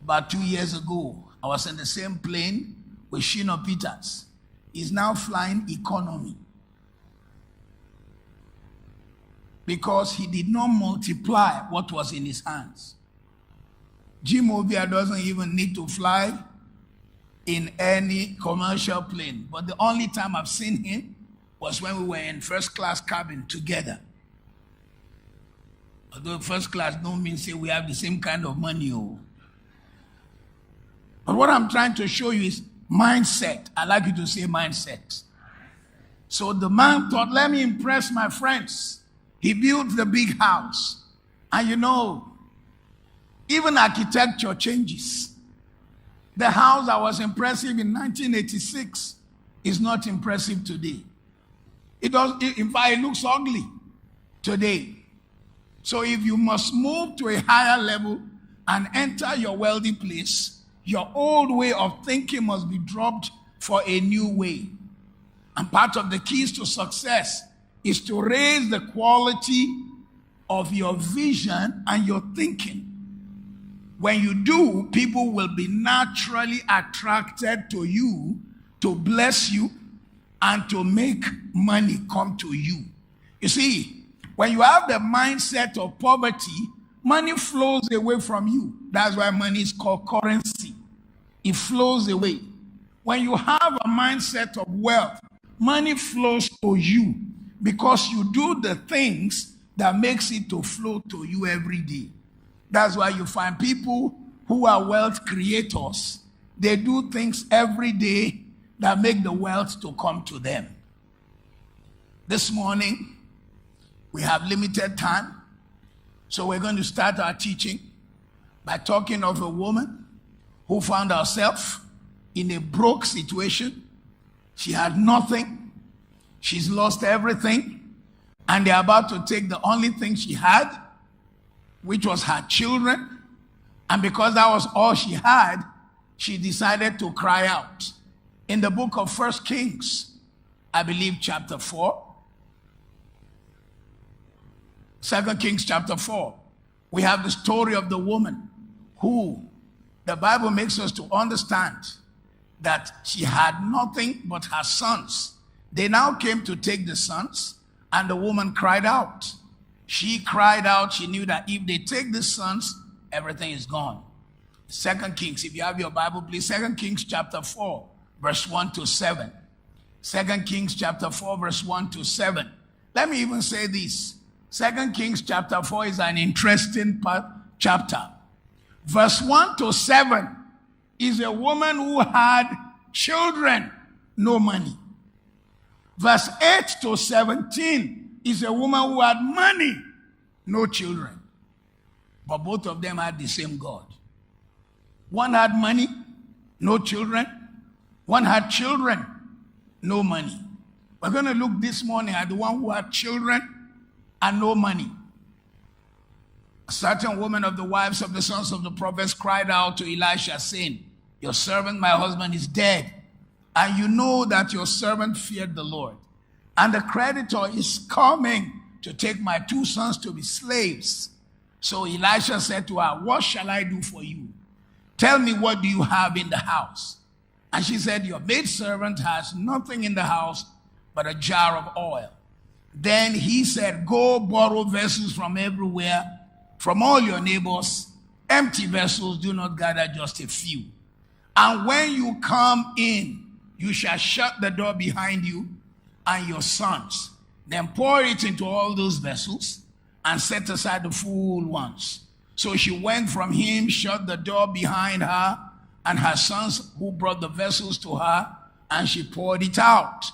About 2 years ago, I was in the same plane with Shino Peters. He's now flying economy because he did not multiply what was in his hands. Jim Obia doesn't even need to fly in any commercial plane. But the only time I've seen him was when we were in first class cabin together. Although first class don't mean say we have the same kind of money. But what I'm trying to show you is mindset. I like you to say mindset. So the man thought, let me impress my friends. He built the big house. And you know, even architecture changes. The house that was impressive in 1986 is not impressive today. In fact, it looks ugly today. So if you must move to a higher level and enter your wealthy place, your old way of thinking must be dropped for a new way. And part of the keys to success is to raise the quality of your vision and your thinking. When you do, people will be naturally attracted to you, to bless you, and to make money come to you. You see, when you have the mindset of poverty, money flows away from you. That's why money is called currency. It flows away. When you have a mindset of wealth, money flows to you because you do the things that makes it to flow to you every day. That's why you find people who are wealth creators. They do things every day that make the wealth to come to them. This morning, we have limited time, so we're going to start our teaching by talking of a woman who found herself in a broke situation. She had nothing. She's lost everything. And they're about to take the only thing she had, which was her children. And because that was all she had, she decided to cry out. In the book of 1 Kings, I believe chapter 4, 2 Kings chapter 4, we have the story of the woman who the Bible makes us to understand that she had nothing but her sons. They now came to take the sons, and the woman cried out. She cried out. She knew that if they take the sons, everything is gone. 2 Kings, if you have your Bible, please. 2 Kings chapter 4, verse 1 to 7. 2 Kings chapter 4, verse 1 to 7. Let me even say this. 2 Kings chapter 4 is an interesting chapter. Verse 1 to 7 is a woman who had children, no money. Verse 8 to 17 is a woman who had money, no children. But both of them had the same God. One had money, no children. One had children, no money. We're going to look this morning at the one who had children and no money. A certain woman of the wives of the sons of the prophets cried out to Elisha, saying, your servant, my husband, is dead, and you know that your servant feared the Lord. And the creditor is coming to take my 2 sons to be slaves. So Elisha said to her, what shall I do for you? Tell me, what do you have in the house? And she said, your maidservant has nothing in the house but a jar of oil. Then he said, go borrow vessels from everywhere, from all your neighbors. Empty vessels, do not gather just a few. And when you come in, you shall shut the door behind you and your sons. Then pour it into all those vessels and set aside the full ones. So she went from him, shut the door behind her and her sons who brought the vessels to her, and she poured it out.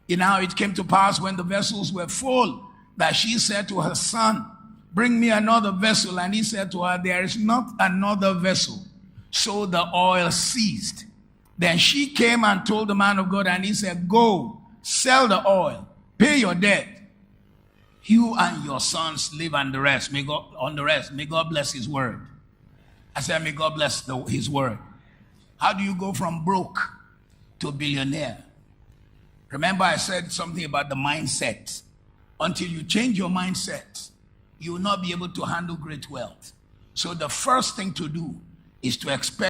And now it came to pass when the vessels were full that she said to her son, bring me another vessel. And he said to her, there is not another vessel. So the oil ceased. Then she came and told the man of God, and he said, go, sell the oil, pay your debt. You and your sons live on the rest. May God bless his word. I said, may God bless his word. How do you go from broke to billionaire? Remember, I said something about the mindset. Until you change your mindset, you will not be able to handle great wealth. So the first thing to do is to expect